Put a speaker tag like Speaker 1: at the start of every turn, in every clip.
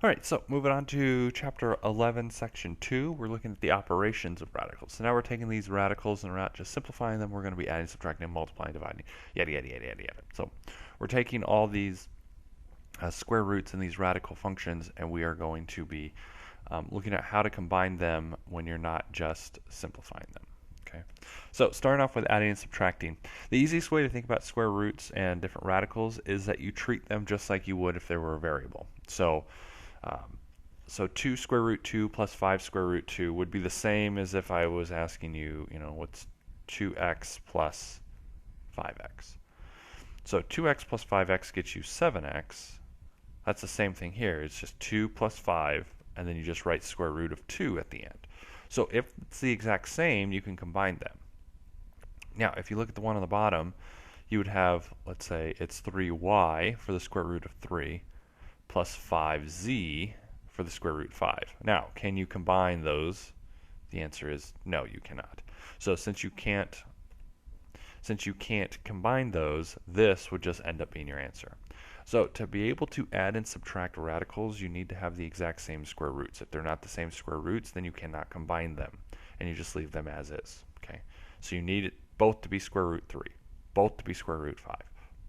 Speaker 1: All right, so moving on to chapter 11, section 2, we're looking at the operations of radicals. So now we're taking these radicals and we're not just simplifying them, we're going to be adding, subtracting, multiplying, dividing, yada, yada, yada, yada, yada. So we're taking all these square roots in these radical functions and we are going to be looking at how to combine them when you're not just simplifying them. Okay, so starting off with adding and subtracting. The easiest way to think about square roots and different radicals is that you treat them just like you would if they were a variable. So 2 square root 2 plus 5 square root 2 would be the same as if I was asking you, what's 2x plus 5x. So 2x plus 5x gets you 7x. That's the same thing here. It's just 2 plus 5, and then you just write square root of 2 at the end. So if it's the exact same, you can combine them. Now, if you look at the one on the bottom, you would have, let's say, it's 3y for the square root of 3 plus 5z for the square root of 5. Now, can you combine those? The answer is no, you cannot. So since you can't combine those, this would just end up being your answer. So to be able to add and subtract radicals, you need to have the exact same square roots. If they're not the same square roots, then you cannot combine them, and you just leave them as is. Okay. So you need it both to be square root 3, both to be square root 5,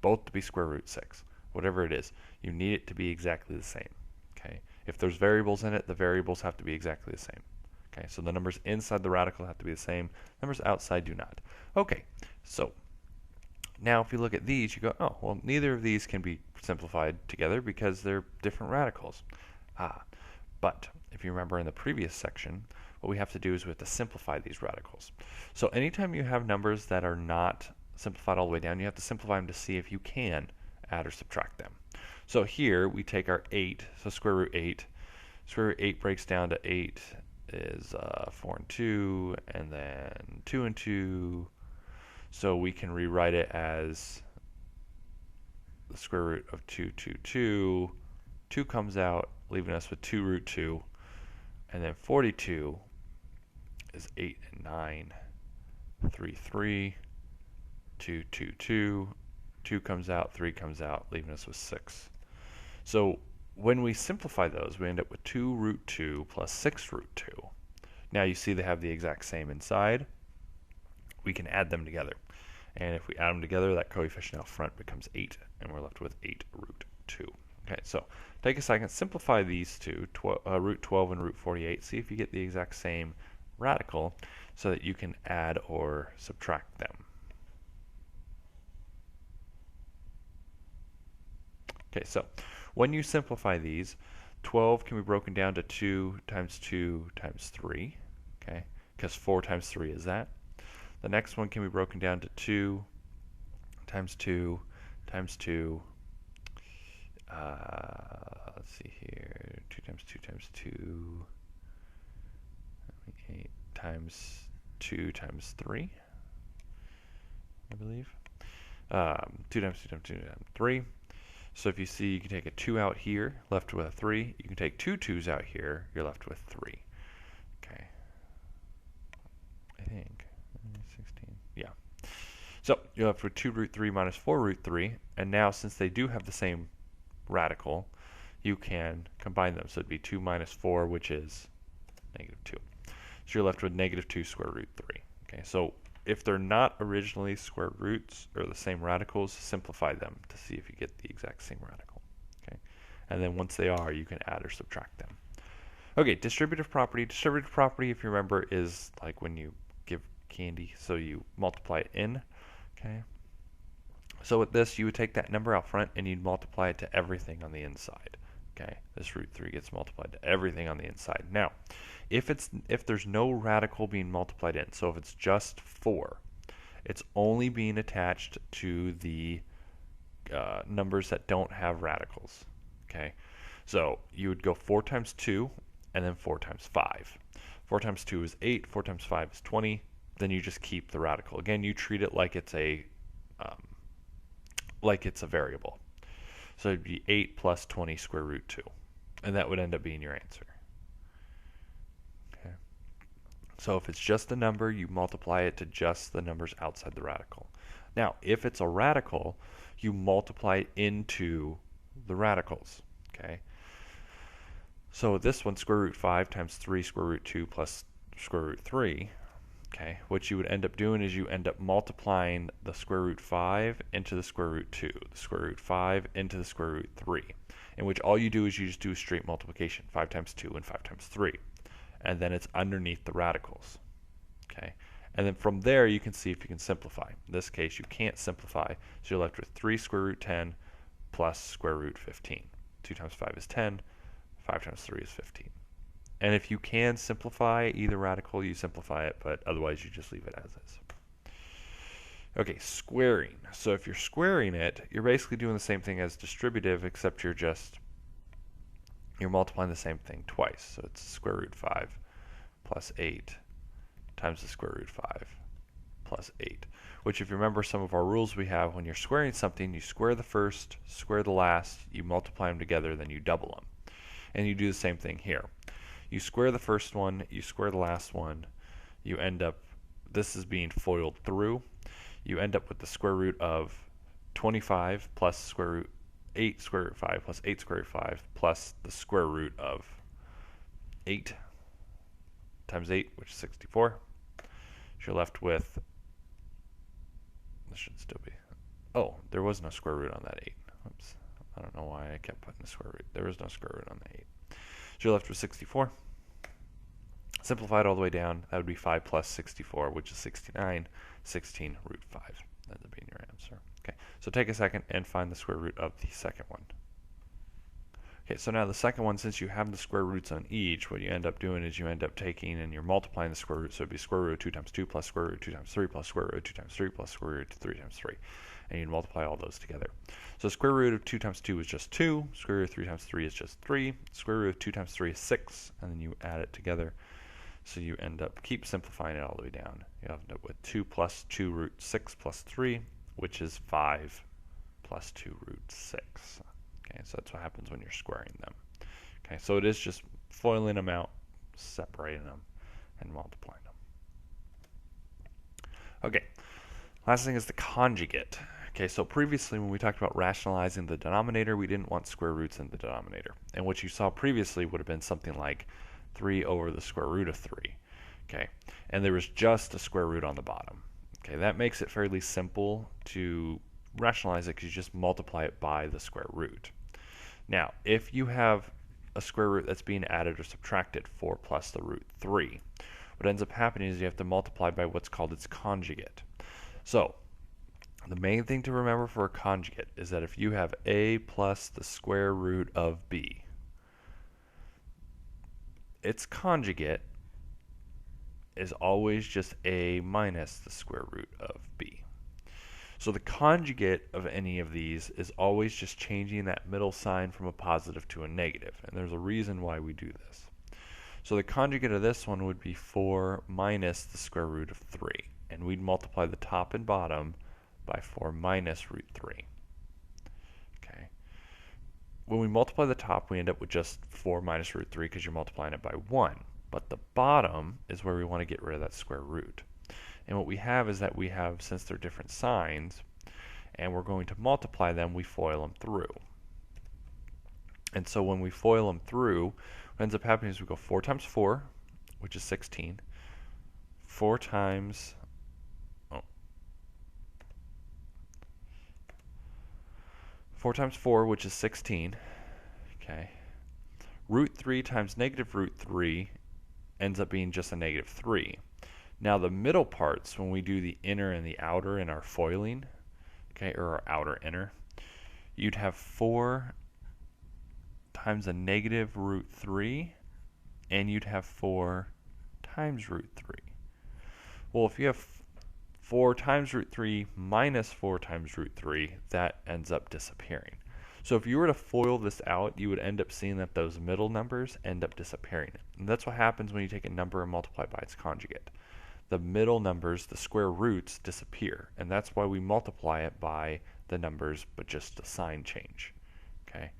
Speaker 1: both to be square root 6. Whatever it is, you need it to be exactly the same. Okay. If there's variables in it, the variables have to be exactly the same. Okay. So the numbers inside the radical have to be the same. Numbers outside do not. Okay. So now if you look at these, you go, oh, well, neither of these can be simplified together because they're different radicals. But if you remember in the previous section, what we have to do is we have to simplify these radicals. So anytime you have numbers that are not simplified all the way down, you have to simplify them to see if you can add or subtract them. So here we take our 8, so square root 8. Square root 8 breaks down to 8 is 4 and 2, and then 2 and 2. So we can rewrite it as the square root of 2, 2, 2. 2 comes out, leaving us with 2 root 2. And then 42 is 8 and 9. 3, 3. 2, 2, 2. 2 comes out, 3 comes out, leaving us with 6. So when we simplify those, we end up with 2 root 2 plus 6 root 2. Now you see they have the exact same inside. We can add them together. And if we add them together, that coefficient out front becomes 8, and we're left with 8 root 2. Okay, so take a second, simplify these two, root 12 and root 48, see if you get the exact same radical so that you can add or subtract them. Okay, so when you simplify these, 12 can be broken down to 2 times 2 times 3, okay, because 4 times 3 is that. The next one can be broken down to 2 times 2 times 2. Let's see here. 2 times 2 times 2. 8 times 2 times 3, I believe. 2 times 2 times 2 times 3. So if you see, you can take a 2 out here, left with a 3. You can take 2 2's out here, you're left with 3. Okay. I think. 16. Yeah. So you're left with 2 root 3 minus 4 root 3. And now, since they do have the same radical, you can combine them. So it'd be 2 minus 4, which is negative 2. So you're left with negative 2 square root 3. Okay. So if they're not originally square roots or the same radicals, simplify them to see if you get the exact same radical. Okay. And then once they are, you can add or subtract them. Okay, distributive property. Distributive property, if you remember, is like when you give candy, so you multiply it in. Okay. So with this, you would take that number out front and you'd multiply it to everything on the inside. Okay. This root 3 gets multiplied to everything on the inside. Now, if there's no radical being multiplied in, so if it's just 4, it's only being attached to the numbers that don't have radicals. Okay. So you would go 4 times 2 and then 4 times 5. 4 times 2 is 8, 4 times 5 is 20. Then you just keep the radical. Again, you treat it like it's a variable. So it'd be 8 plus 20 square root 2. And that would end up being your answer. Okay. So if it's just a number, you multiply it to just the numbers outside the radical. Now, if it's a radical, you multiply it into the radicals. Okay. So this one, square root 5 times 3 square root 2 plus square root 3, okay, what you would end up doing is you end up multiplying the square root 5 into the square root 2, the square root 5 into the square root 3, in which all you do is you just do a straight multiplication, 5 times 2 and 5 times 3, and then it's underneath the radicals, okay? And then from there you can see if you can simplify. In this case you can't simplify, so you're left with 3 square root 10 plus square root 15. 2 times 5 is 10, 5 times 3 is 15. And if you can simplify either radical, you simplify it, but otherwise you just leave it as is. Okay, squaring. So if you're squaring it, you're basically doing the same thing as distributive, except you're multiplying the same thing twice. So it's square root 5 plus 8 times the square root 5 plus 8. Which, if you remember some of our rules we have, when you're squaring something, you square the first, square the last, you multiply them together, then you double them. And you do the same thing here. You square the first one, you square the last one, you end up, this is being FOILed through, you end up with the square root of 25 plus square root 8 square root 5 plus 8 square root 5 plus the square root of 8 times 8, which is 64. So you're left with, this should still be, oh, there was no square root on that 8. Oops, I don't know why I kept putting the square root. There was no square root on the 8. So you're left with 64. Simplified all the way down, that would be 5 plus 64, which is 69. 16 root 5. That would be your answer. Okay, so take a second and find the square root of the second one. Okay, so now the second one, since you have the square roots on each, what you end up doing is you end up taking and you're multiplying the square root. So it would be square root of 2 times 2 plus square root of 2 times 3 plus square root of 2 times 3 plus square root of 3 times 3. And you'd multiply all those together. So square root of 2 times 2 is just 2. Square root of 3 times 3 is just 3. Square root of 2 times 3 is 6. And then you add it together. So you end up, keep simplifying it all the way down. You end up with 2 plus 2 root 6 plus 3, which is 5 plus 2 root 6. Okay, so that's what happens when you're squaring them. Okay, so it is just FOILing them out, separating them, and multiplying them. Okay, last thing is the conjugate. Okay, so previously when we talked about rationalizing the denominator, we didn't want square roots in the denominator. And what you saw previously would have been something like 3 over the square root of 3. Okay, and there was just a square root on the bottom. Okay, that makes it fairly simple to rationalize it because you just multiply it by the square root. Now, if you have a square root that's being added or subtracted, 4 plus the root 3, what ends up happening is you have to multiply by what's called its conjugate. So, the main thing to remember for a conjugate is that if you have a plus the square root of b, its conjugate is always just a minus the square root of b. So the conjugate of any of these is always just changing that middle sign from a positive to a negative, and there's a reason why we do this. So the conjugate of this one would be 4 minus the square root of 3, and we'd multiply the top and bottom by 4 minus root 3. Okay. When we multiply the top, we end up with just 4 minus root 3 because you're multiplying it by 1. But the bottom is where we want to get rid of that square root. And what we have is that we have, since they're different signs, and we're going to multiply them, we FOIL them through. And so when we FOIL them through, what ends up happening is we go 4 times 4, which is 16. 4 times 4 times 4, which is 16. Okay. Root 3 times negative root 3 ends up being just a negative 3. Now the middle parts, when we do the inner and the outer in our foiling, okay, or our outer inner, you'd have 4 times a negative root 3, and you'd have 4 times root 3. Well, if you have 4 times root 3 minus 4 times root 3, that ends up disappearing. So if you were to FOIL this out, you would end up seeing that those middle numbers end up disappearing. And that's what happens when you take a number and multiply by its conjugate. The middle numbers, the square roots, disappear. And that's why we multiply it by the numbers, but just the sign change. Okay?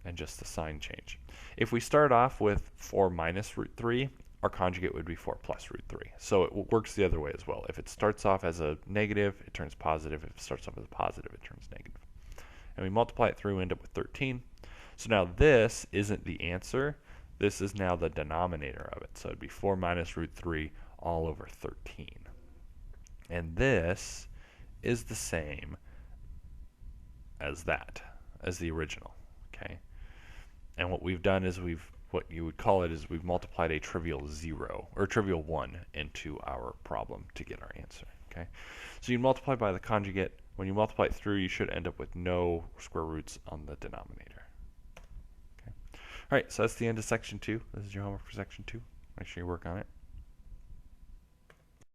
Speaker 1: And just the sign change. If we start off with 4 minus root 3, our conjugate would be 4 plus root 3. So it works the other way as well. If it starts off as a negative, it turns positive. If it starts off as a positive, it turns negative. And we multiply it through, end up with 13. So now this isn't the answer. This is now the denominator of it. So it'd be 4 minus root 3 all over 13. And this is the same as that, as the original. Okay. And what we've done is what you would call it is we've multiplied a trivial 0 or trivial 1 into our problem to get our answer. Okay. So you multiply by the conjugate. When you multiply it through, you should end up with no square roots on the denominator. Okay. All right, so that's the end of section 2. This is your homework for section 2. Make sure you work on it.